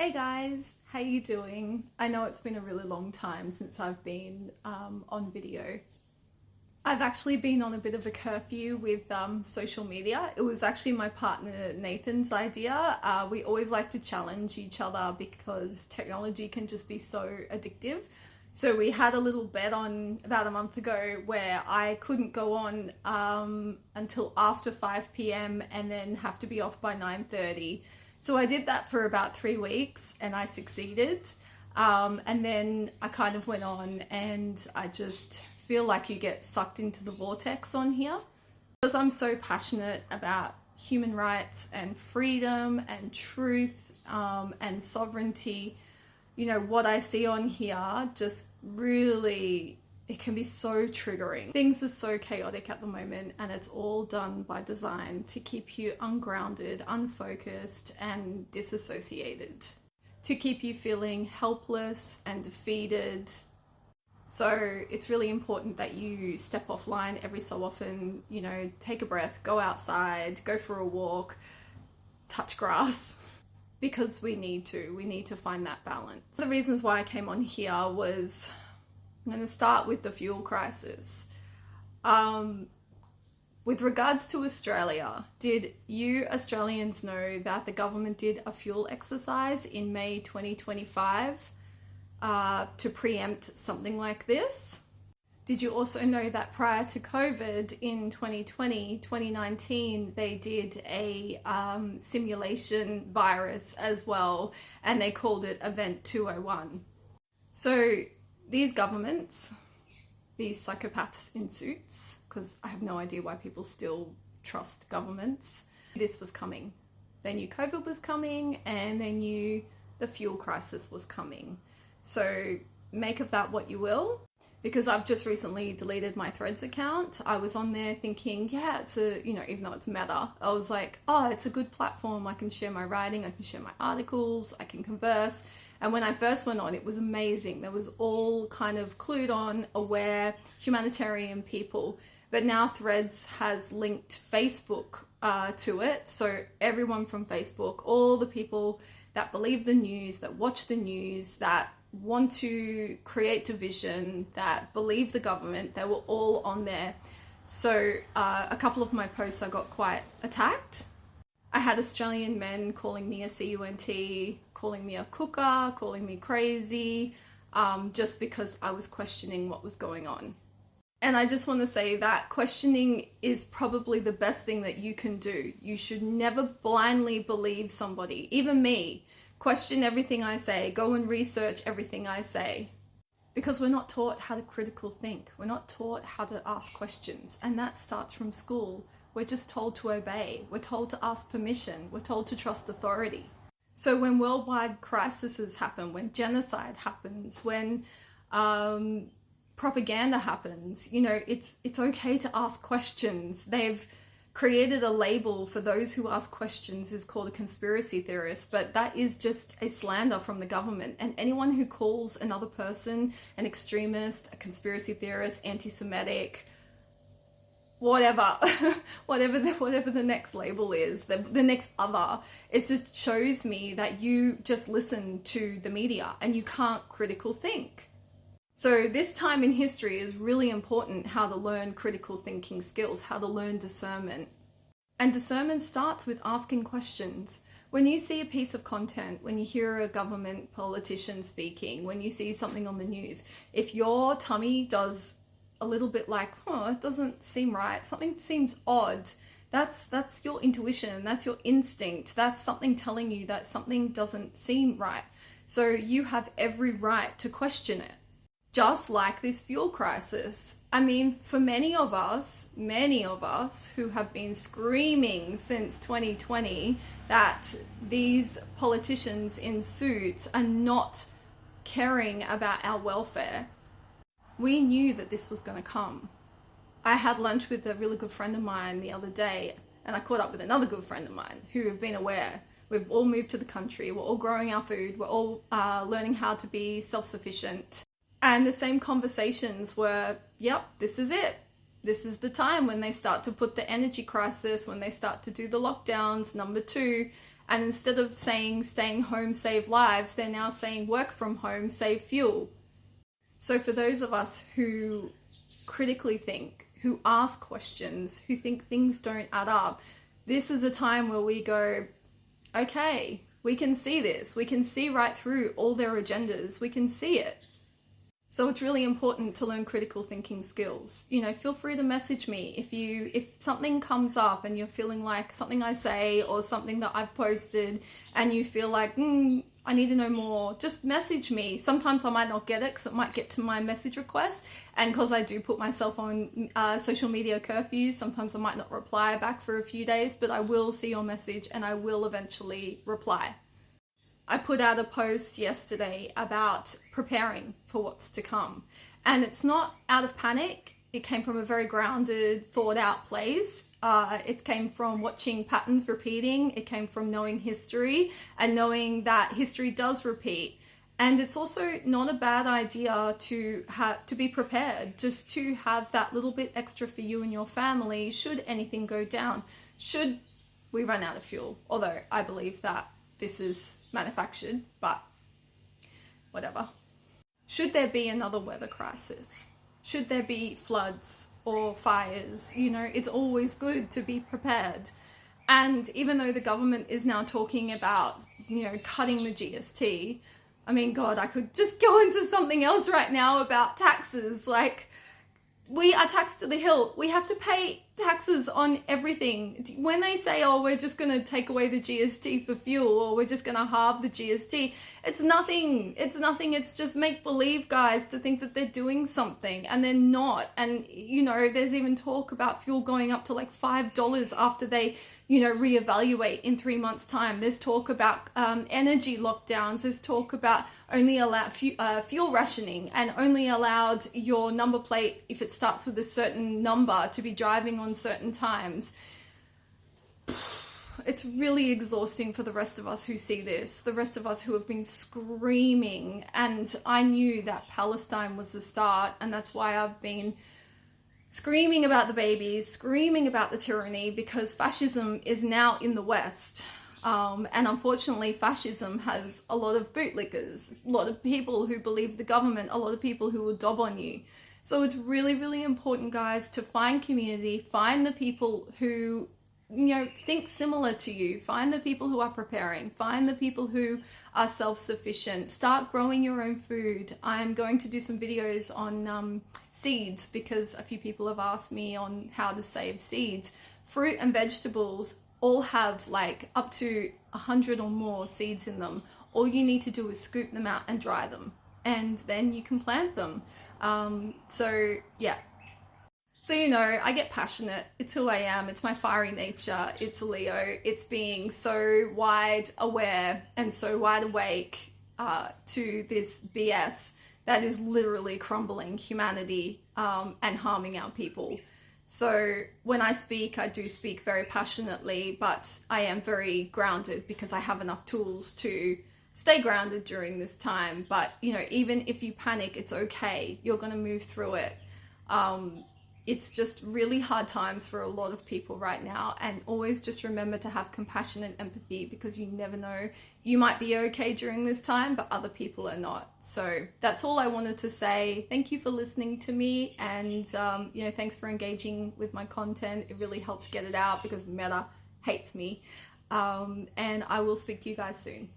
Hey guys, how you doing? I know it's been a really long time since I've been on video. I've actually been on a bit of a curfew with social media. It was actually my partner Nathan's idea. We always like to challenge each other because technology can just be so addictive. So we had a little bet on about a month ago where I couldn't go on until after 5 p.m. and then have to be off by 9:30. So I did that for about 3 weeks and I succeeded. And then I kind of went on and I just feel like you get sucked into the vortex on here. Because I'm so passionate about human rights and freedom and truth and sovereignty, you know, what I see on here just really, it can be so triggering. Things are so chaotic at the moment and it's all done by design to keep you ungrounded, unfocused and disassociated, to keep you feeling helpless and defeated. So it's really important that you step offline every so often, you know, take a breath, go outside, go for a walk, touch grass. Because we need to find that balance. The reasons why I came on here was, I'm going to start with the fuel crisis. With regards to Australia, did you Australians know that the government did a fuel exercise in May 2025 to preempt something like this? Did you also know that prior to COVID in 2020, 2019, they did a simulation virus as well, and they called it Event 201. So these governments, these psychopaths in suits, because I have no idea why people still trust governments, this was coming. They knew COVID was coming and they knew the fuel crisis was coming. So make of that what you will. Because I've just recently deleted my Threads account. I was on there thinking, yeah, it's a, you know, even though it's Meta, I was like, oh, it's a good platform. I can share my writing, I can share my articles, I can converse. And when I first went on, it was amazing. There was all kind of clued on, aware, humanitarian people. But now Threads has linked Facebook to it. So everyone from Facebook, all the people that believe the news, that watch the news, that want to create division, that believe the government, they were all on there. So a couple of my posts I got quite attacked. I had Australian men calling me a cunt, calling me a cooker, calling me crazy, just because I was questioning what was going on. And I just want to say that questioning is probably the best thing that you can do. You should never blindly believe somebody, even me. Question everything I say, go and research everything I say. Because we're not taught how to critical think. We're not taught how to ask questions. And that starts from school. We're just told to obey. We're told to ask permission. We're told to trust authority. So when worldwide crises happen, when genocide happens, when propaganda happens, you know, it's okay to ask questions. They've created a label for those who ask questions is called a conspiracy theorist, but that is just a slander from the government. And anyone who calls another person an extremist, a conspiracy theorist, anti-Semitic, whatever, whatever the next label is, the next other, it just shows me that you just listen to the media and you can't critical think. So this time in history is really important, how to learn critical thinking skills, how to learn discernment. And discernment starts with asking questions. When you see a piece of content, when you hear a government politician speaking, when you see something on the news, if your tummy does a little bit like, oh, it doesn't seem right, something seems odd, that's your intuition, that's your instinct, that's something telling you that something doesn't seem right. So you have every right to question it. Just like this fuel crisis. I mean, for many of us who have been screaming since 2020 that these politicians in suits are not caring about our welfare, we knew that this was going to come. I had lunch with a really good friend of mine the other day, and I caught up with another good friend of mine who have been aware. We've all moved to the country, we're all growing our food, we're all learning how to be self-sufficient. And the same conversations were, yep, this is it. This is the time when they start to put the energy crisis, when they start to do the lockdowns, number 2, And instead of saying staying home, save lives, they're now saying work from home, save fuel. So for those of us who critically think, who ask questions, who think things don't add up, this is a time where we go, okay, we can see this. We can see right through all their agendas. We can see it. So it's really important to learn critical thinking skills. You know, feel free to message me if something comes up and you're feeling like something I say or something that I've posted and you feel like, I need to know more, just message me. Sometimes I might not get it because it might get to my message request, and because I do put myself on social media curfews, sometimes I might not reply back for a few days, but I will see your message and I will eventually reply. I put out a post yesterday about preparing for what's to come. And it's not out of panic. It came from a very grounded, thought out place. It came from watching patterns repeating. It came from knowing history and knowing that history does repeat. And it's also not a bad idea to be prepared, just to have that little bit extra for you and your family should anything go down, should we run out of fuel. Although I believe that this is manufactured, but whatever. Should there be another weather crisis? Should there be floods or fires? You know, it's always good to be prepared. And even though the government is now talking about, you know, cutting the GST, I mean, God, I could just go into something else right now about taxes. Like, we are taxed to the hilt. We have to pay taxes on everything. When they say, oh, we're just going to take away the GST for fuel, or we're just going to halve the GST, it's nothing. It's nothing. It's just make believe, guys, to think that they're doing something, and they're not. And, you know, there's even talk about fuel going up to like $5 after they, you know, reevaluate in 3 months' time. There's talk about energy lockdowns. There's talk about only allowed fuel rationing, and only allowed your number plate, if it starts with a certain number, to be driving on certain times. It's really exhausting for the rest of us who see this, the rest of us who have been screaming. And I knew that Palestine was the start, and that's why I've been screaming about the babies, screaming about the tyranny, because fascism is now in the West. And unfortunately, fascism has a lot of bootlickers, a lot of people who believe the government, a lot of people who will dob on you. So it's really, really important, guys, to find community, find the people who, you know, think similar to you, find the people who are preparing, find the people who are self-sufficient, start growing your own food. I'm going to do some videos on seeds, because a few people have asked me on how to save seeds. Fruit and vegetables all have like up to 100 or more seeds in them. All you need to do is scoop them out and dry them, and then you can plant them. So yeah. So, you know, I get passionate. It's who I am. It's my fiery nature. It's Leo. It's being so wide aware and so wide awake to this BS that is literally crumbling humanity and harming our people. So when I speak, I do speak very passionately, but I am very grounded because I have enough tools to stay grounded during this time. But, you know, even if you panic, it's okay. You're going to move through it. It's just really hard times for a lot of people right now. And always just remember to have compassion and empathy, because you never know. You might be okay during this time, but other people are not. So that's all I wanted to say. Thank you for listening to me. And, you know, thanks for engaging with my content. It really helps get it out, because Meta hates me. And I will speak to you guys soon.